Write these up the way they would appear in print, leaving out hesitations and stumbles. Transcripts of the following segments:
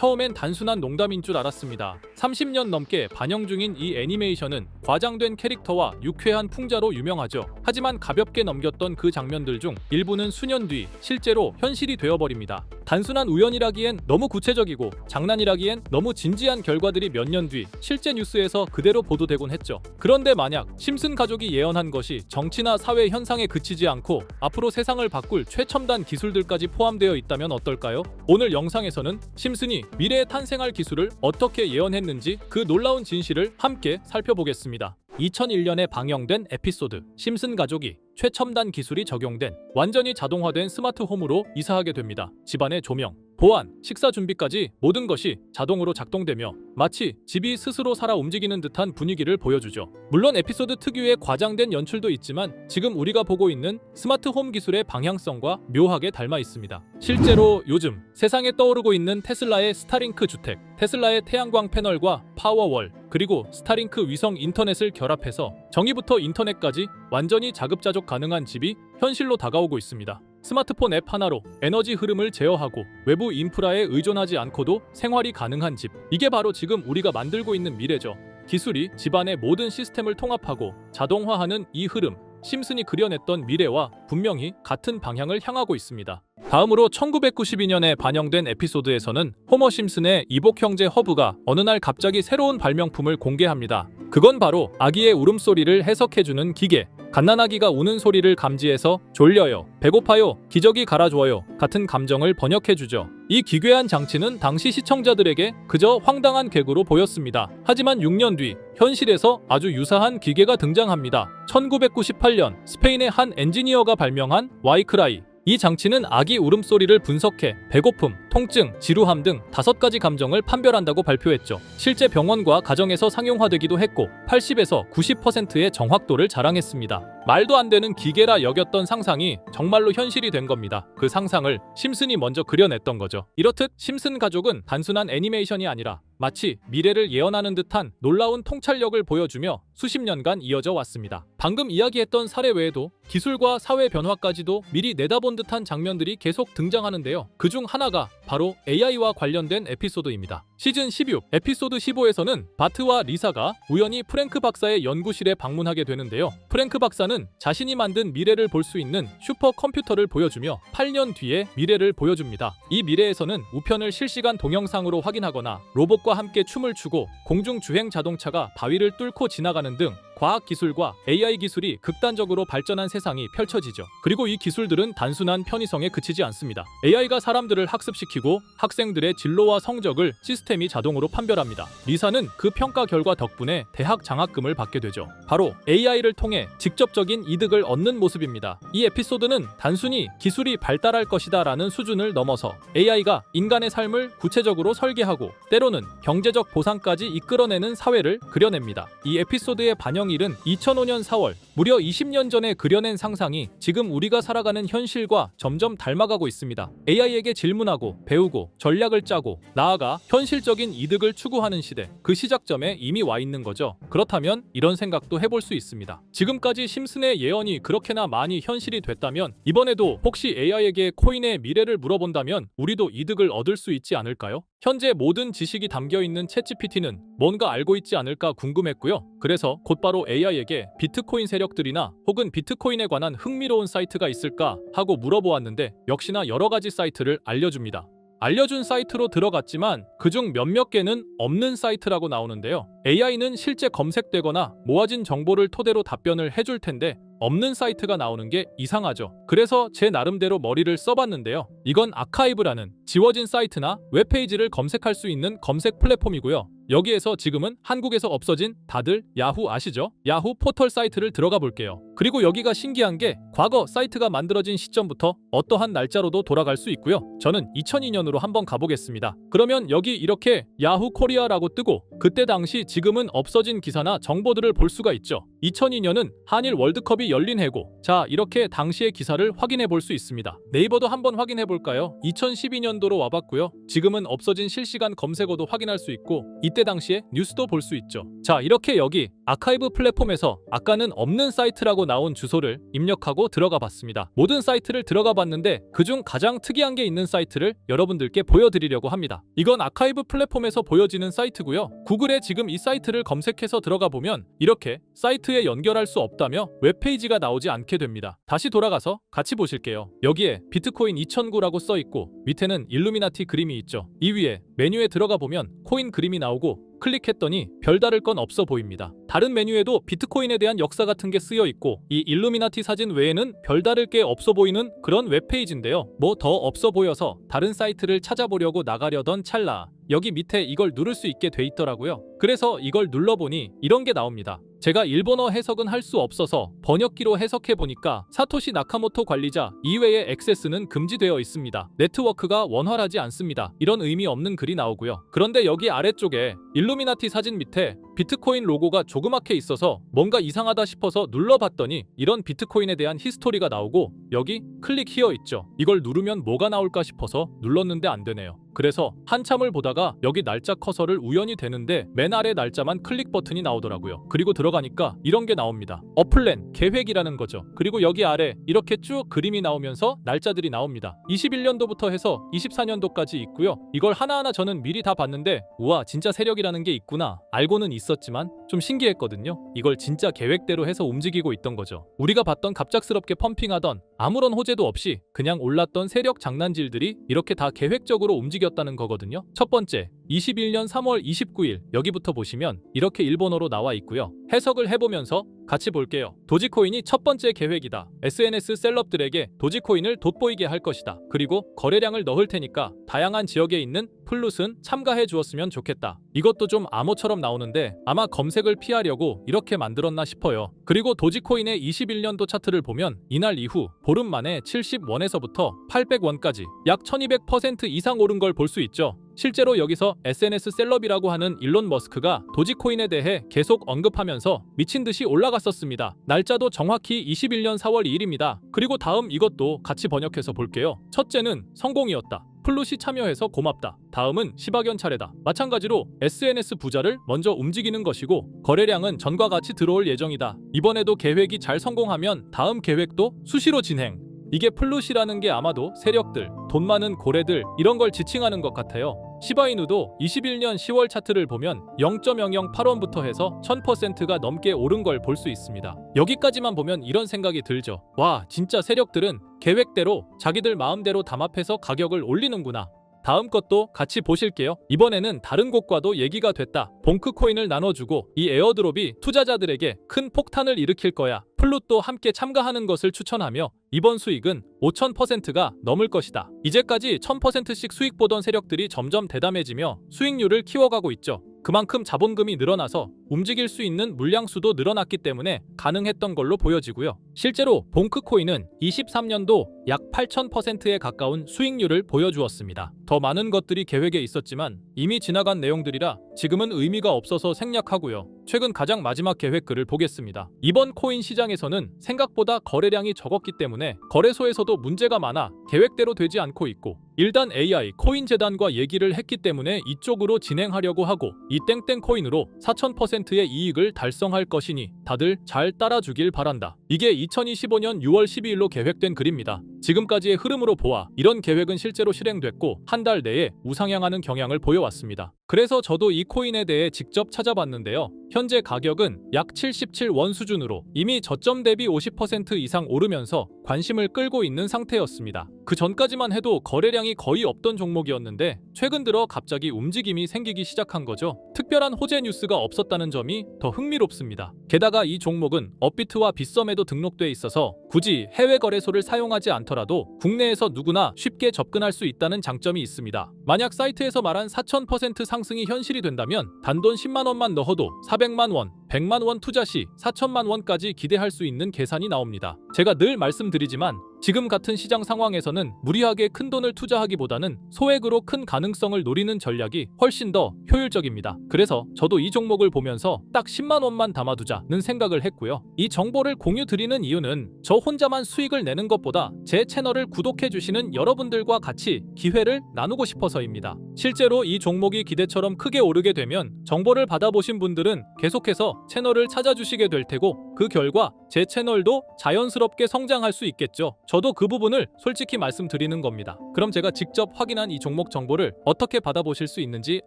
처음엔 단순한 농담인 줄 알았습니다. 30년 넘게 반영 중인 이 애니메이션은 과장된 캐릭터와 유쾌한 풍자로 유명하죠. 하지만 가볍게 넘겼던 그 장면들 중 일부는 수년 뒤 실제로 현실이 되어버립니다. 단순한 우연이라기엔 너무 구체적이고 장난이라기엔 너무 진지한 결과들이 몇 년 뒤 실제 뉴스에서 그대로 보도되곤 했죠. 그런데 만약 심슨 가족이 예언한 것이 정치나 사회 현상에 그치지 않고 앞으로 세상을 바꿀 최첨단 기술들까지 포함되어 있다면 어떨까요? 오늘 영상에서는 심슨이 미래에 탄생할 기술을 어떻게 예언했는지 그 놀라운 진실을 함께 살펴보겠습니다. 2001년에 방영된 에피소드 심슨 가족이 최첨단 기술이 적용된 완전히 자동화된 스마트홈으로 이사하게 됩니다. 집안의 조명, 보안, 식사 준비까지 모든 것이 자동으로 작동되며 마치 집이 스스로 살아 움직이는 듯한 분위기를 보여주죠. 물론 에피소드 특유의 과장된 연출도 있지만 지금 우리가 보고 있는 스마트홈 기술의 방향성과 묘하게 닮아 있습니다. 실제로 요즘 세상에 떠오르고 있는 테슬라의 스타링크 주택, 테슬라의 태양광 패널과 파워월, 그리고 스타링크 위성 인터넷을 결합해서 전기부터 인터넷까지 완전히 자급자족 가능한 집이 현실로 다가오고 있습니다. 스마트폰 앱 하나로 에너지 흐름을 제어하고 외부 인프라에 의존하지 않고도 생활이 가능한 집. 이게 바로 지금 우리가 만들고 있는 미래죠. 기술이 집안의 모든 시스템을 통합하고 자동화하는 이 흐름, 심슨이 그려냈던 미래와 분명히 같은 방향을 향하고 있습니다. 다음으로 1992년에 반영된 에피소드에서는 호머 심슨의 이복 형제 허브가 어느 날 갑자기 새로운 발명품을 공개합니다. 그건 바로 아기의 울음소리를 해석해주는 기계. 갓난아기가 우는 소리를 감지해서 졸려요, 배고파요, 기저귀 갈아줘요 같은 감정을 번역해주죠. 이 기괴한 장치는 당시 시청자들에게 그저 황당한 개그로 보였습니다. 하지만 6년 뒤 현실에서 아주 유사한 기계가 등장합니다. 1998년 스페인의 한 엔지니어가 발명한 와이크라이. 이 장치는 아기 울음소리를 분석해 배고픔, 통증, 지루함 등 5가지 감정을 판별한다고 발표했죠. 실제 병원과 가정에서 상용화되기도 했고 80에서 90%의 정확도를 자랑했습니다. 말도 안 되는 기계라 여겼던 상상이 정말로 현실이 된 겁니다. 그 상상을 심슨이 먼저 그려냈던 거죠. 이렇듯 심슨 가족은 단순한 애니메이션이 아니라 마치 미래를 예언하는 듯한 놀라운 통찰력을 보여주며 수십 년간 이어져 왔습니다. 방금 이야기했던 사례 외에도 기술과 사회 변화까지도 미리 내다본 듯한 장면들이 계속 등장하는데요. 그중 하나가 바로 AI와 관련된 에피소드입니다. 시즌 16, 에피소드 15에서는 바트와 리사가 우연히 프랭크 박사의 연구실에 방문하게 되는데요. 프랭크 박사는 자신이 만든 미래를 볼 수 있는 슈퍼컴퓨터를 보여주며 8년 뒤의 미래를 보여줍니다. 이 미래에서는 우편을 실시간 동영상으로 확인하거나 로봇과 함께 춤을 추고 공중주행 자동차가 바위를 뚫고 지나가는 등 과학기술과 AI 기술이 극단적으로 발전한 세상이 펼쳐지죠. 그리고 이 기술들은 단순한 편의성에 그치지 않습니다. AI가 사람들을 학습시키고 학생들의 진로와 성적을 시스템이 자동으로 판별합니다. 리사는 그 평가 결과 덕분에 대학 장학금을 받게 되죠. 바로 AI를 통해 직접적인 이득을 얻는 모습입니다. 이 에피소드는 단순히 기술이 발달할 것이다 라는 수준을 넘어서 AI가 인간의 삶을 구체적으로 설계하고 때로는 경제적 보상까지 이끌어내는 사회를 그려냅니다. 이 에피소드의 반영일은 2005년 4월, 무려 20년 전에 그려낸 상상이 지금 우리가 살아가는 현실과 점점 닮아가고 있습니다. AI에게 질문하고 배우고 전략을 짜고 나아가 현실적인 이득을 추구하는 시대, 그 시작점에 이미 와 있는 거죠. 그렇다면 이런 생각도 해볼 수 있습니다. 지금까지 심슨의 예언이 그렇게나 많이 현실이 됐다면 이번에도 혹시 AI에게 코인의 미래를 물어본다면 우리도 이득을 얻을 수 있지 않을까요? 현재 모든 지식이 담겨있는 챗GPT는 뭔가 알고 있지 않을까 궁금했고요. 그래서 곧바로 AI에게 비트코인 세력들이나 혹은 비트코인에 관한 흥미로운 사이트가 있을까 하고 물어보았는데 역시나 여러가지 사이트를 알려줍니다. 알려준 사이트로 들어갔지만 그중 몇몇 개는 없는 사이트라고 나오는데요. AI는 실제 검색되거나 모아진 정보를 토대로 답변을 해줄 텐데 없는 사이트가 나오는 게 이상하죠. 그래서 제 나름대로 머리를 써봤는데요. 이건 아카이브라는 지워진 사이트나 웹페이지를 검색할 수 있는 검색 플랫폼이고요. 여기에서 지금은 한국에서 없어진 다들 야후 아시죠? 야후 포털 사이트를 들어가 볼게요. 그리고 여기가 신기한 게 과거 사이트가 만들어진 시점부터 어떠한 날짜로도 돌아갈 수 있고요. 저는 2002년으로 한번 가보겠습니다. 그러면 여기 이렇게 야후 코리아라고 뜨고 그때 당시 지금은 없어진 기사나 정보들을 볼 수가 있죠. 2002년은 한일 월드컵이 열린 해고. 자, 이렇게 당시의 기사를 확인해 볼 수 있습니다. 네이버도 한번 확인해 볼까요? 2012년도로 와봤고요. 지금은 없어진 실시간 검색어도 확인할 수 있고 이때 당시에 뉴스도 볼 수 있죠. 자, 이렇게 여기 아카이브 플랫폼에서 아까는 없는 사이트라고 나온 주소를 입력하고 들어가 봤습니다. 모든 사이트를 들어가 봤는데 그중 가장 특이한 게 있는 사이트를 여러분들께 보여드리려고 합니다. 이건 아카이브 플랫폼에서 보여지는 사이트고요. 구글에 지금 이 사이트를 검색해서 들어가 보면 이렇게 사이트에 연결할 수 없다며 웹페이지가 나오지 않게 됩니다. 다시 돌아가서 같이 보실게요. 여기에 비트코인 2009라고 써 있고 밑에는 일루미나티 그림이 있죠. 이 위에 메뉴에 들어가 보면 코인 그림이 나오고 클릭했더니 별다를 건 없어 보입니다. 다른 메뉴에도 비트코인에 대한 역사 같은 게 쓰여 있고 이 일루미나티 사진 외에는 별다를 게 없어 보이는 그런 웹페이지인데요. 뭐 더 없어 보여서 다른 사이트를 찾아보려고 나가려던 찰나 여기 밑에 이걸 누를 수 있게 돼 있더라고요. 그래서 이걸 눌러보니 이런 게 나옵니다. 제가 일본어 해석은 할 수 없어서 번역기로 해석해보니까 사토시 나카모토 관리자 이외의 액세스는 금지되어 있습니다. 네트워크가 원활하지 않습니다. 이런 의미 없는 글이 나오고요. 그런데 여기 아래쪽에 일루미나티 사진 밑에 비트코인 로고가 조그맣게 있어서 뭔가 이상하다 싶어서 눌러봤더니 이런 비트코인에 대한 히스토리가 나오고 여기 클릭 히어 있죠. 이걸 누르면 뭐가 나올까 싶어서 눌렀는데 안 되네요. 그래서 한참을 보다가 여기 날짜 커서를 우연히 대는데 맨 아래 날짜만 클릭 버튼이 나오더라고요. 그리고 들어가니까 이런 게 나옵니다. 어플랜, 계획이라는 거죠. 그리고 여기 아래 이렇게 쭉 그림이 나오면서 날짜들이 나옵니다. 21년도부터 해서 24년도까지 있고요. 이걸 하나하나 저는 미리 다 봤는데 우와 진짜 세력이라는 게 있구나 알고는 있었지만 좀 신기했거든요. 이걸 진짜 계획대로 해서 움직이고 있던 거죠. 우리가 봤던 갑작스럽게 펌핑하던 아무런 호재도 없이 그냥 올랐던 세력 장난질들이 이렇게 다 계획적으로 움직였다는 거거든요. 첫 번째 21년 3월 29일 여기부터 보시면 이렇게 일본어로 나와 있고요. 해석을 해보면서 같이 볼게요. 도지코인이 첫 번째 계획이다. SNS 셀럽들에게 도지코인을 돋보이게 할 것이다. 그리고 거래량을 넣을 테니까 다양한 지역에 있는 플룻은 참가해 주었으면 좋겠다. 이것도 좀 암호처럼 나오는데 아마 검색을 피하려고 이렇게 만들었나 싶어요. 그리고 도지코인의 21년도 차트를 보면 이날 이후 보름 만에 70원에서부터 800원까지 약 1200% 이상 오른 걸 볼 수 있죠. 실제로 여기서 SNS 셀럽이라고 하는 일론 머스크가 도지코인에 대해 계속 언급하면서 미친듯이 올라갔었습니다. 날짜도 정확히 21년 4월 2일입니다. 그리고 다음 이것도 같이 번역해서 볼게요. 첫째는 성공이었다. 플룻이 참여해서 고맙다. 다음은 시바견 차례다. 마찬가지로 SNS 부자를 먼저 움직이는 것이고 거래량은 전과 같이 들어올 예정이다. 이번에도 계획이 잘 성공하면 다음 계획도 수시로 진행. 이게 플룻이라는 게 아마도 세력들, 돈 많은 고래들 이런 걸 지칭하는 것 같아요. 시바이누도 21년 10월 차트를 보면 0.0081원부터 해서 1000%가 넘게 오른 걸 볼 수 있습니다. 여기까지만 보면 이런 생각이 들죠. 와, 진짜 세력들은 계획대로 자기들 마음대로 담합해서 가격을 올리는구나. 다음 것도 같이 보실게요. 이번에는 다른 곳과도 얘기가 됐다. 봉크코인을 나눠주고 이 에어드롭이 투자자들에게 큰 폭탄을 일으킬 거야. 플룻도 함께 참가하는 것을 추천하며 이번 수익은 5000%가 넘을 것이다. 이제까지 1000%씩 수익 보던 세력들이 점점 대담해지며 수익률을 키워가고 있죠. 그만큼 자본금이 늘어나서 움직일 수 있는 물량수도 늘어났기 때문에 가능했던 걸로 보여지고요. 실제로 봉크코인은 23년도 약 8000%에 가까운 수익률을 보여주었습니다. 더 많은 것들이 계획에 있었지만 이미 지나간 내용들이라 지금은 의미가 없어서 생략하고요. 최근 가장 마지막 계획글을 보겠습니다. 이번 코인 시장에서는 생각보다 거래량이 적었기 때문에 거래소에서도 문제가 많아 계획대로 되지 않고 있고 일단 AI 코인 재단과 얘기를 했기 때문에 이쪽으로 진행하려고 하고 이 땡땡 코인으로 4000%의 이익을 달성할 것이니 다들 잘 따라주길 바란다. 이게 2025년 6월 12일로 계획된 글입니다. 지금까지의 흐름으로 보아 이런 계획은 실제로 실행됐고 한 달 내에 우상향하는 경향을 보여왔습니다. 그래서 저도 이 코인에 대해 직접 찾아봤는데요. 현재 가격은 약 77원 수준으로 이미 저점 대비 50% 이상 오르면서 관심을 끌고 있는 상태였습니다. 그 전까지만 해도 거래량이 거의 없던 종목이었는데 최근 들어 갑자기 움직임이 생기기 시작한 거죠. 특별한 호재 뉴스가 없었다는 점이 더 흥미롭습니다. 게다가 이 종목은 업비트와 빗썸에도 등록돼 있어서 굳이 해외 거래소를 사용하지 않더라도 국내에서 누구나 쉽게 접근할 수 있다는 장점이 있습니다. 만약 사이트에서 말한 4000% 상승이 현실이 된다면 단돈 10만 원만 넣어도 400만 원, 100만 원 투자 시 4천만 원까지 기대할 수 있는 계산이 나옵니다. 제가 늘 말씀드리지만 지금 같은 시장 상황에서는 무리하게 큰 돈을 투자하기보다는 소액으로 큰 가능성을 노리는 전략이 훨씬 더 효율적입니다. 그래서 저도 이 종목을 보면서 딱 10만 원만 담아두자는 생각을 했고요. 이 정보를 공유 드리는 이유는 저 혼자만 수익을 내는 것보다 제 채널을 구독해주시는 여러분들과 같이 기회를 나누고 싶어서입니다. 실제로 이 종목이 기대처럼 크게 오르게 되면 정보를 받아보신 분들은 계속해서 채널을 찾아주시게 될 테고 그 결과 제 채널도 자연스럽게 성장할 수 있겠죠. 저도 그 부분을 솔직히 말씀드리는 겁니다. 그럼 제가 직접 확인한 이 종목 정보를 어떻게 받아보실 수 있는지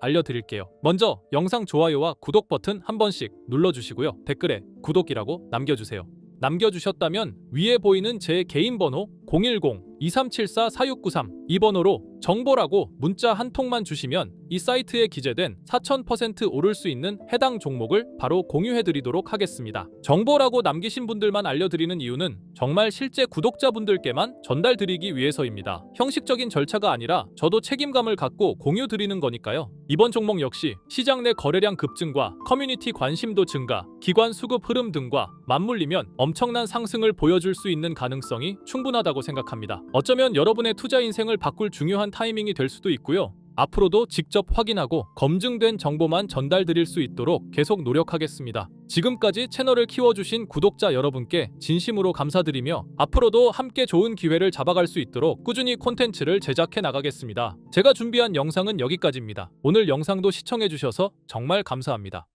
알려드릴게요. 먼저 영상 좋아요와 구독 버튼 한 번씩 눌러주시고요. 댓글에 구독이라고 남겨주세요. 남겨주셨다면 위에 보이는 제 개인 번호 010-2374-4693 이 번호로 정보라고 문자 한 통만 주시면 이 사이트에 기재된 4000% 오를 수 있는 해당 종목을 바로 공유해드리도록 하겠습니다. 정보라고 남기신 분들만 알려드리는 이유는 정말 실제 구독자분들께만 전달드리기 위해서입니다. 형식적인 절차가 아니라 저도 책임감을 갖고 공유드리는 거니까요. 이번 종목 역시 시장 내 거래량 급증과 커뮤니티 관심도 증가, 기관 수급 흐름 등과 맞물리면 엄청난 상승을 보여줄 수 있는 가능성이 충분하다고 생각합니다. 어쩌면 여러분의 투자 인생을 바꿀 중요한 타이밍이 될 수도 있고요. 앞으로도 직접 확인하고 검증된 정보만 전달드릴 수 있도록 계속 노력하겠습니다. 지금까지 채널을 키워주신 구독자 여러분께 진심으로 감사드리며 앞으로도 함께 좋은 기회를 잡아갈 수 있도록 꾸준히 콘텐츠를 제작해 나가겠습니다. 제가 준비한 영상은 여기까지입니다. 오늘 영상도 시청해주셔서 정말 감사합니다.